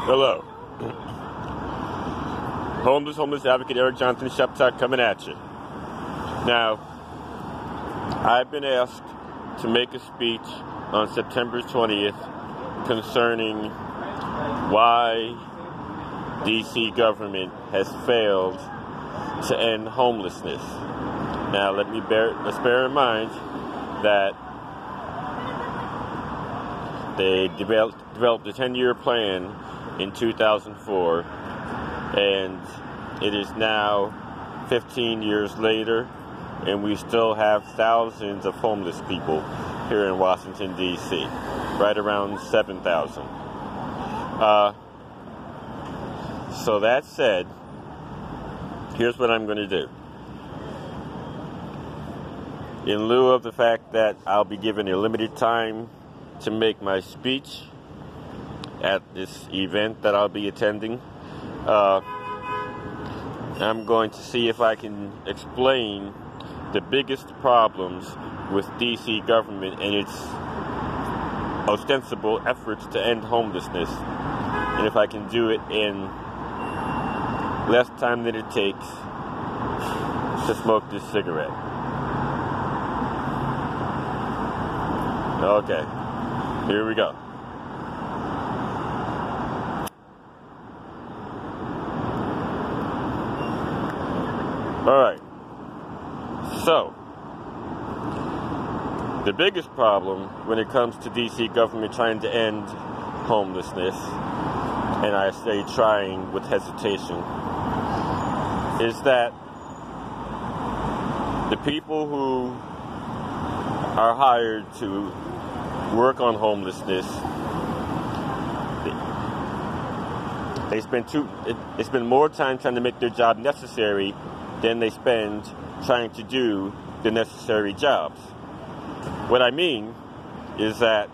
Hello. Homeless advocate Eric Johnson Sheptuck coming at you. Now, I've been asked to make a speech on September 20th concerning why DC government has failed to end homelessness. Now, let's bear in mind that they developed a 10-year plan in 2004, and it is now 15 years later, and we still have thousands of homeless people here in Washington, D.C., right around 7,000. So that said, here's what I'm going to do. In lieu of the fact that I'll be given a limited time to make my speech at this event that I'll be attending, I'm going to see if I can explain the biggest problems with DC government and its ostensible efforts to end homelessness, and if I can do it in less time than it takes to smoke this cigarette. Okay, here we go. Alright, so the biggest problem when it comes to DC government trying to end homelessness, and I say trying with hesitation, is that the people who are hired to work on homelessness, they spend more time trying to make their job necessary than they spend trying to do the necessary jobs. What I mean is that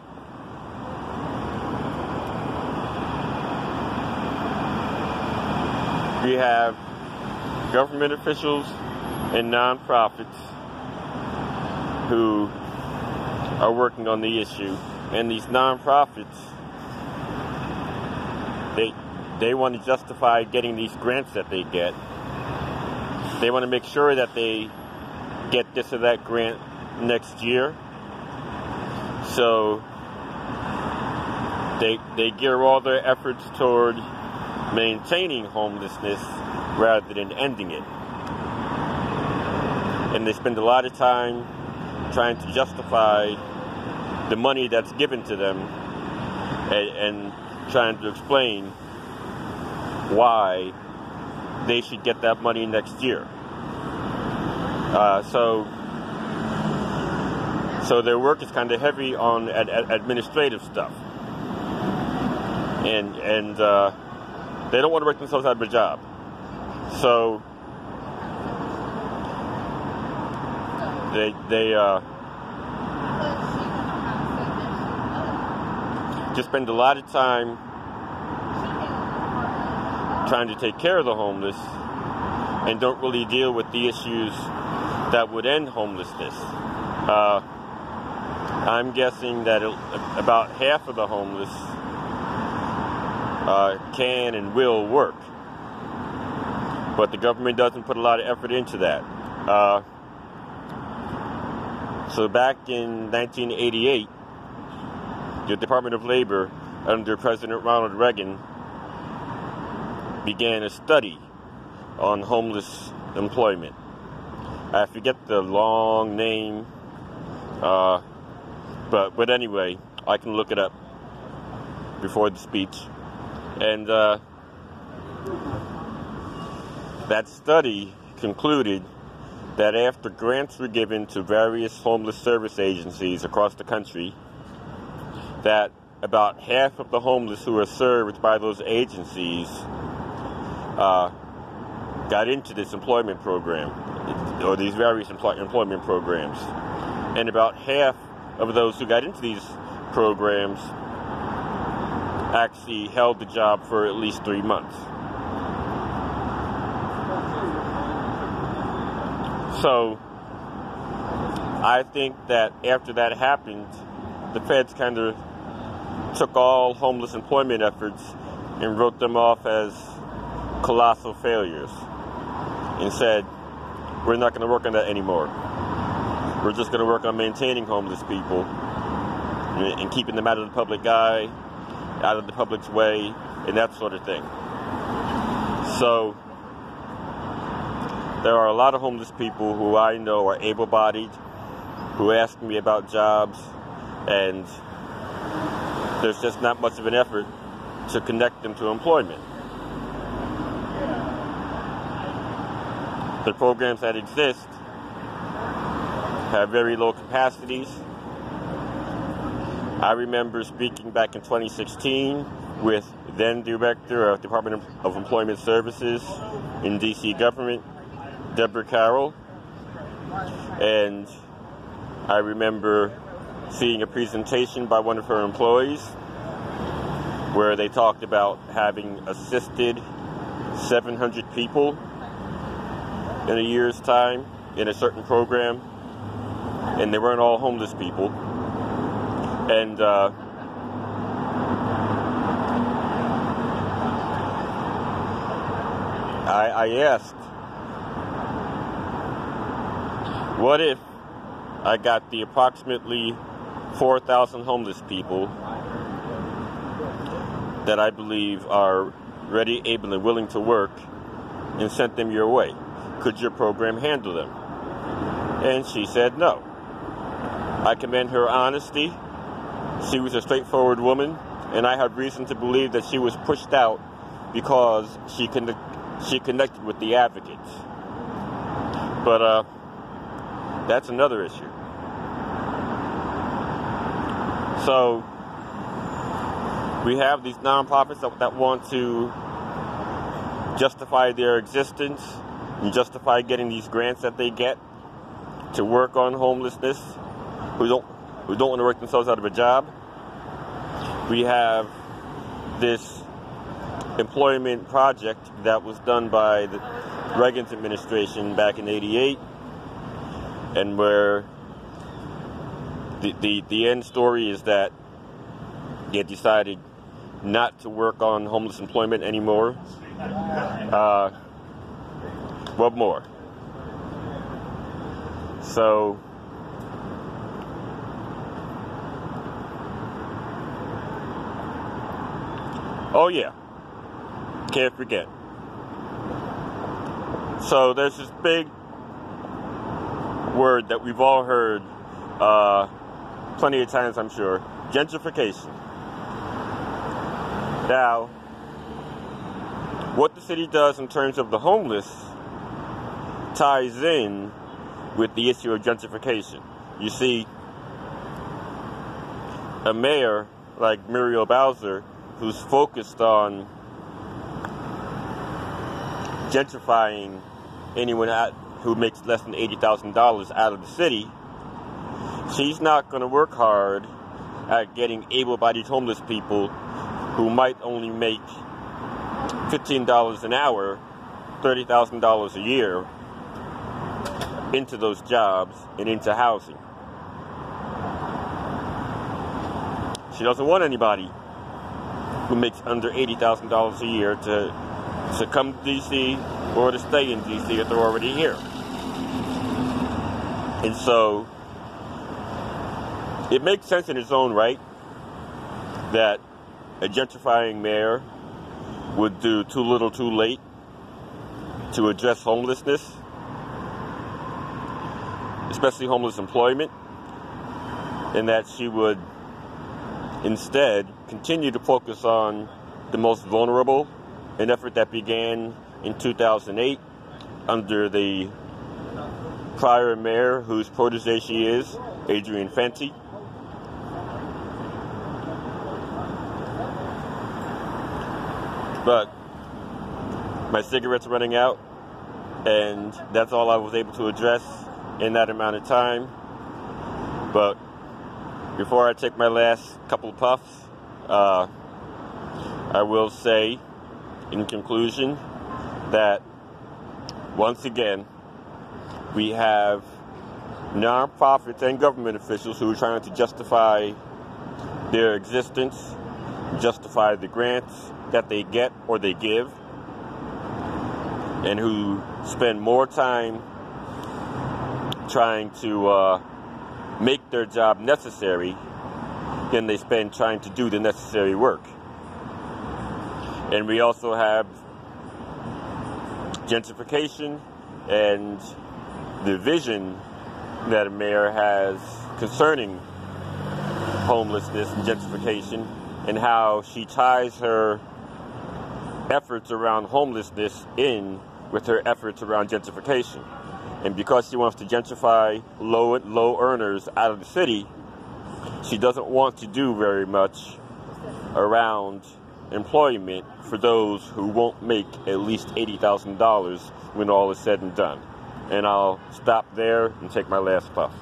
we have government officials and nonprofits who are working on the issue, and these nonprofits, they want to justify getting these grants that they get. They want to make sure that they get this or that grant next year. So they gear all their efforts toward maintaining homelessness rather than ending it. And they spend a lot of time trying to justify the money that's given to them and trying to explain why they should get that money next year. So their work is kind of heavy on administrative stuff, and they don't want to work themselves out of a job. So they just spend a lot of time trying to take care of the homeless and don't really deal with the issues that would end homelessness. I'm guessing that about half of the homeless can and will work, but the government doesn't put a lot of effort into that. So back in 1988, the Department of Labor under President Ronald Reagan began a study on homeless employment. I forget the long name, but anyway, I can look it up before the speech. And that study concluded that after grants were given to various homeless service agencies across the country, that about half of the homeless who are served by those agencies got into this employment program, or these various employment programs. And about half of those who got into these programs actually held the job for at least 3 months. So I think that after that happened, the feds kind of took all homeless employment efforts and wrote them off as colossal failures and said, we're not going to work on that anymore. We're just going to work on maintaining homeless people and keeping them out of the public eye, out of the public's way, and that sort of thing. So there are a lot of homeless people who I know are able-bodied, who ask me about jobs, and there's just not much of an effort to connect them to employment. The programs that exist have very low capacities. I remember speaking back in 2016 with then Director of Department of Employment Services in DC government, Deborah Carroll, and I remember seeing a presentation by one of her employees where they talked about having assisted 700 people in a year's time in a certain program, and they weren't all homeless people. And I asked, what if I got the approximately 4,000 homeless people that I believe are ready, able, and willing to work and sent them your way? Could your program handle them? And she said no. I commend her honesty. She was a straightforward woman, and I have reason to believe that she was pushed out because she connected with the advocates. But that's another issue. So we have these nonprofits that want to justify their existence and justify getting these grants that they get to work on homelessness, who don't want to work themselves out of a job. We have this employment project that was done by the Reagan's administration back in '88, and where the end story is that they decided not to work on homeless employment anymore. What more? So oh yeah, can't forget. So there's this big word that we've all heard plenty of times, I'm sure: gentrification. Now, what the city does in terms of the homeless ties in with the issue of gentrification. You see, a mayor like Muriel Bowser, who's focused on gentrifying anyone who makes less than $80,000 out of the city, she's not going to work hard at getting able-bodied homeless people who might only make $15 an hour, $30,000 a year, into those jobs and into housing. She doesn't want anybody who makes under $80,000 a year to come to DC or to stay in DC if they're already here. And so it makes sense in its own right that a gentrifying mayor would do too little too late to address homelessness, especially homeless employment, and that she would instead continue to focus on the most vulnerable, an effort that began in 2008 under the prior mayor whose protege she is, Adrian Fenty. But my cigarette's running out, and that's all I was able to address in that amount of time. But before I take my last couple of puffs, I will say in conclusion that once again we have nonprofits and government officials who are trying to justify their existence justify the grants that they get or they give, and who spend more time trying to make their job necessary than they spend trying to do the necessary work. And we also have gentrification and the vision that a mayor has concerning homelessness and gentrification, and how she ties her efforts around homelessness in with her efforts around gentrification. And because she wants to gentrify low earners out of the city, she doesn't want to do very much around employment for those who won't make at least $80,000 when all is said and done. And I'll stop there and take my last puff.